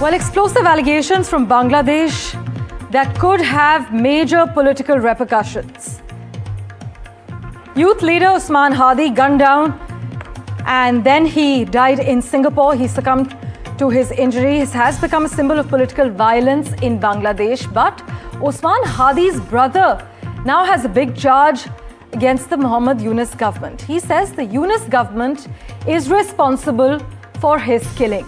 Well, explosive allegations from Bangladesh that could have major political repercussions. Youth leader Osman Hadi gunned down and then he died in Singapore. He succumbed to his injuries. Has become a symbol of political violence in Bangladesh. But Osman Hadi's brother now has a big charge against the Muhammad Yunus government. He says the Yunus government is responsible for his killing.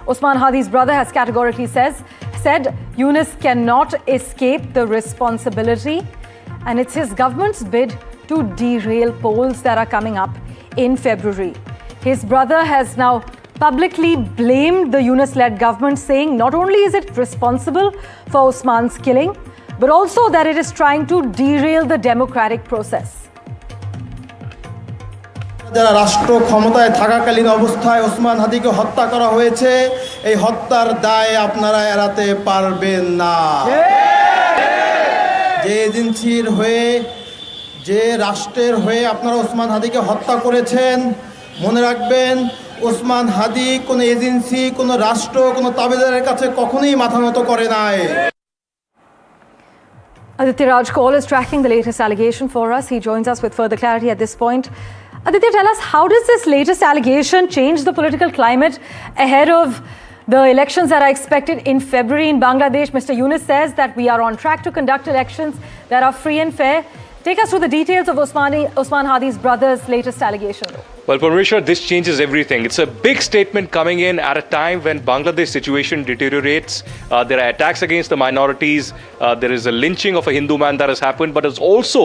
Osman Hadi's brother has categorically said Yunus cannot escape the responsibility, and it's his government's bid to derail polls that are coming up in February. His brother has now publicly blamed the Yunus-led government, saying not only is it responsible for Osman's killing, but also that it is trying to derail the democratic process. যারা রাষ্ট্র ক্ষমতায় থাকাকালীন অবস্থায় ওসমান হাদিকে হত্যা করা হয়েছে, এই হত্যার দায় আপনারা এড়াতে পারবেন না। যে এজেন্সির হয়ে, যে রাষ্ট্রের হয়ে আপনারা ওসমান হাদিকে হত্যা করেছেন, মনে রাখবেন ওসমান হাদি কোনো এজেন্সি, কোনো রাষ্ট্র, কোনো তাবেদারের কাছে কখনোই মাথা নত করে নাই। Aditya Raj Kaul is tracking the latest allegation for us. He joins us with further clarity at this point. Aditya, tell us, how does this latest allegation change the political climate ahead of the elections that are expected in February in Bangladesh? Mr. Yunus says that we are on track to conduct elections that are free and fair. Take us through the details of Osman Hadi's brother's latest allegation. Well, Parmeshwar, this changes everything. It's a big statement coming in at a time when Bangladesh situation deteriorates. There are attacks against the minorities. There is a lynching of a Hindu man that has happened. But it's also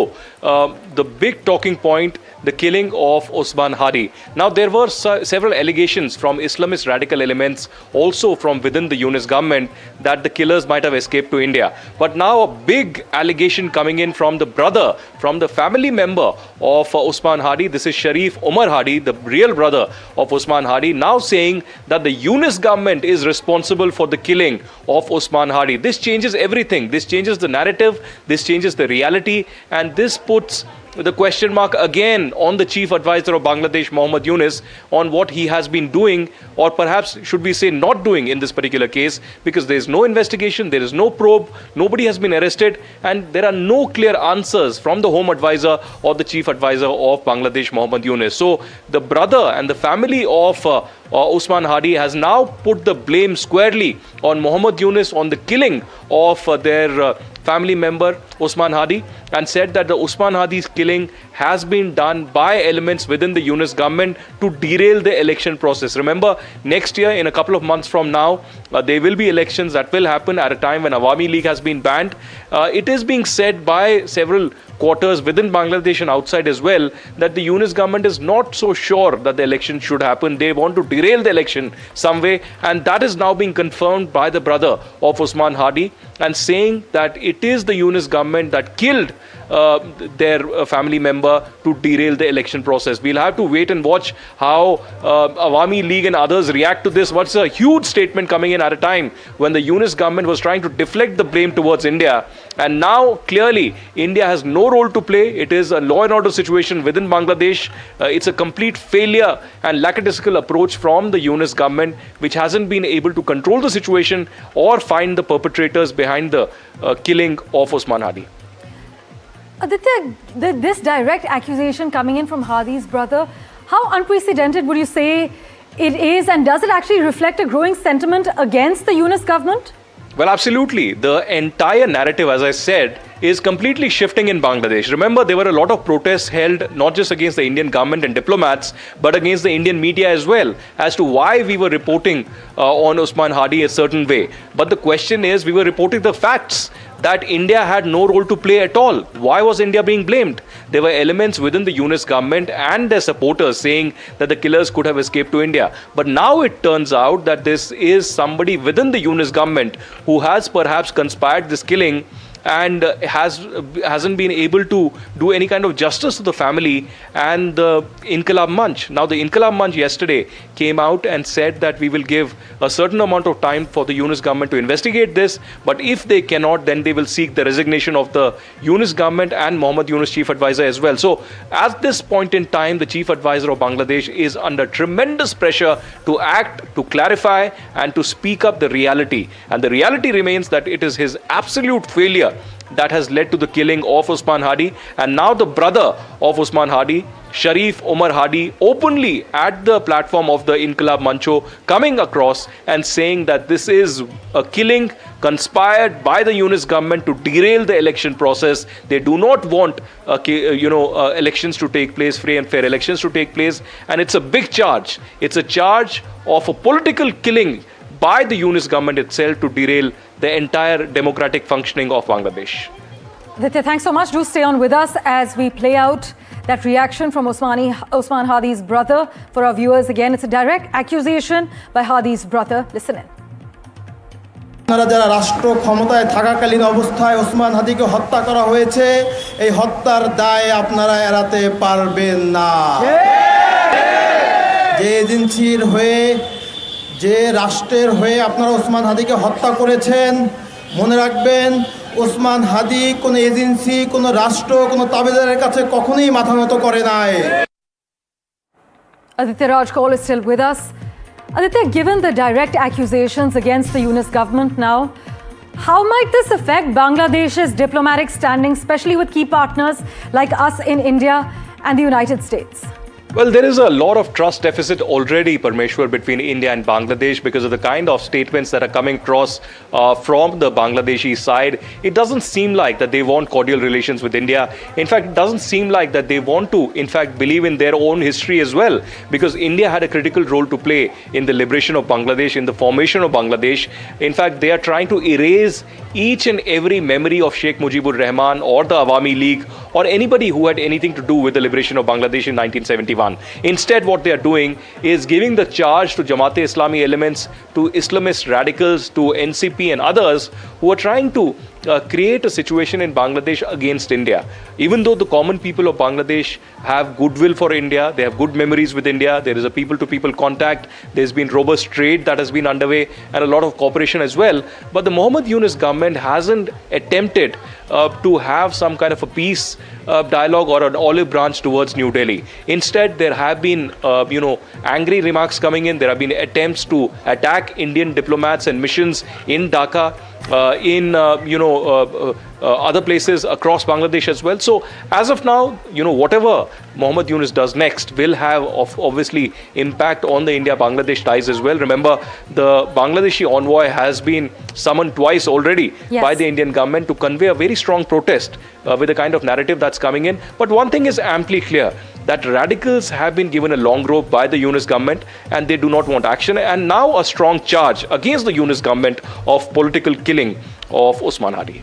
the big talking point, the killing of Osman Hadi. Now, there were several allegations from Islamist radical elements, also from within the Yunus government, that the killers might have escaped to India. But now a big allegation coming in from the brother, from the family member of Osman Hadi. This is Sharif Osman Hadi, the real brother of Osman Hadi, now saying that the Yunus government is responsible for the killing of Osman Hadi. This changes everything. This changes the narrative. This changes the reality. And this puts the question mark again on the chief advisor of Bangladesh, Muhammad Yunus, on what he has been doing, or perhaps should we say not doing in this particular case, because there is no investigation, there is no probe, nobody has been arrested, and there are no clear answers from the home advisor or the chief advisor of Bangladesh, Muhammad Yunus. So the brother and the family of Osman Hadi has now put the blame squarely on Muhammad Yunus on the killing of their family member Osman Hadi, and said that the Osman Hadi's killing has been done by elements within the Yunus government to derail the election process. Remember, next year, in a couple of months from now, there will be elections that will happen at a time when Awami League has been banned. It is being said by several quarters within Bangladesh and outside as well that the Yunus government is not so sure that the election should happen. They want to derail the election some way, and that is now being confirmed by the brother of Osman Hadi, and saying that it is the Yunus government that killed their family member to derail the election process. We'll have to wait and watch how Awami League and others react to this. What's a huge statement coming in at a time when the Yunus government was trying to deflect the blame towards India, and now clearly India has no role to play. It is a law and order situation within Bangladesh. It's a complete failure and lackadaisical approach from the Yunus government, which hasn't been able to control the situation or find the perpetrators behind the killing of Osman Hadi. Aditya, this direct accusation coming in from Hadi's brother, how unprecedented would you say it is, and does it actually reflect a growing sentiment against the Yunus government? Well, absolutely. The entire narrative, as I said, is completely shifting in Bangladesh. Remember, there were a lot of protests held not just against the Indian government and diplomats, but against the Indian media as well, as to why we were reporting on Osman Hadi a certain way. But the question is, we were reporting the facts that India had no role to play at all. Why was India being blamed? There were elements within the Yunus government and their supporters saying that the killers could have escaped to India. But now it turns out that this is somebody within the Yunus government who has perhaps conspired this killing and hasn't been able to do any kind of justice to the family and the Inquilab Moncho. Now, the Inquilab Moncho yesterday came out and said that we will give a certain amount of time for the Yunus government to investigate this, but if they cannot, then they will seek the resignation of the Yunus government and Muhammad Yunus, chief advisor, as well. So at this point in time, the chief advisor of Bangladesh is under tremendous pressure to act, to clarify, and to speak up the reality. And the reality remains that it is his absolute failure that has led to the killing of Osman Hadi. And now the brother of Osman Hadi, Sharif Osman Hadi, openly at the platform of the Inquilab Moncho coming across and saying that this is a killing conspired by the Yunus government to derail the election process. They do not want elections to take place, free and fair elections to take place. And it's a big charge. It's a charge of a political killing by the Yunus government itself to derail the entire democratic functioning of Bangladesh. Aditya, thanks so much. Do stay on with us as we play out that reaction from Osman Hadi's brother. For our viewers, again, it's a direct accusation by Hadi's brother. Listen in. আপনারা যারা রাষ্ট্র ক্ষমতায় থাকাকালীন অবস্থায় ওসমান হাদিকে হত্যা করা হয়েছে, এই হত্যার দায় আপনারা এড়াতে পারবেন না। যে এজেন্সির হয়ে, যে রাষ্ট্রের হয়ে আপনারা ওসমান হাদিকে হত্যা করেছেন, মনে রাখবেন ওসমান হাদি কোনো এজেন্সি, কোনো রাষ্ট্র, কোনো তাবেদারের কাছে কখনোই মাথা নত করে নাই। Aditya Raj Kaul is still with us. Aditya, given the direct accusations against the Yunus government now, how might this affect Bangladesh's diplomatic standing, especially with key partners like us in India and the United States? Well, there is a lot of trust deficit already, Parmeshwar, between India and Bangladesh because of the kind of statements that are coming across from the Bangladeshi side. It doesn't seem like that they want cordial relations with India. In fact, it doesn't seem like that they want to, in fact, believe in their own history as well, because India had a critical role to play in the liberation of Bangladesh, in the formation of Bangladesh. In fact, they are trying to erase each and every memory of Sheikh Mujibur Rahman or the Awami League or anybody who had anything to do with the liberation of Bangladesh in 1971. Instead, what they are doing is giving the charge to Jamaat-e-Islami elements, to Islamist radicals, to NCP and others who are trying to create a situation in Bangladesh against India. Even though the common people of Bangladesh have goodwill for India, they have good memories with India, there is a people-to-people contact, there's been robust trade that has been underway and a lot of cooperation as well. But the Muhammad Yunus government hasn't attempted to have some kind of a peace dialogue or an olive branch towards New Delhi. Instead, there have been, angry remarks coming in. There have been attempts to attack Indian diplomats and missions in Dhaka, other places across Bangladesh as well. So as of now, whatever Muhammad Yunus does next will have obviously impact on the India-Bangladesh ties as well. Remember, the Bangladeshi envoy has been summoned twice already by the Indian government to convey a very strong protest with the kind of narrative that's coming in. But one thing is amply clear, that radicals have been given a long rope by the Yunus government and they do not want action. And now a strong charge against the Yunus government of political killing of Osman Hadi.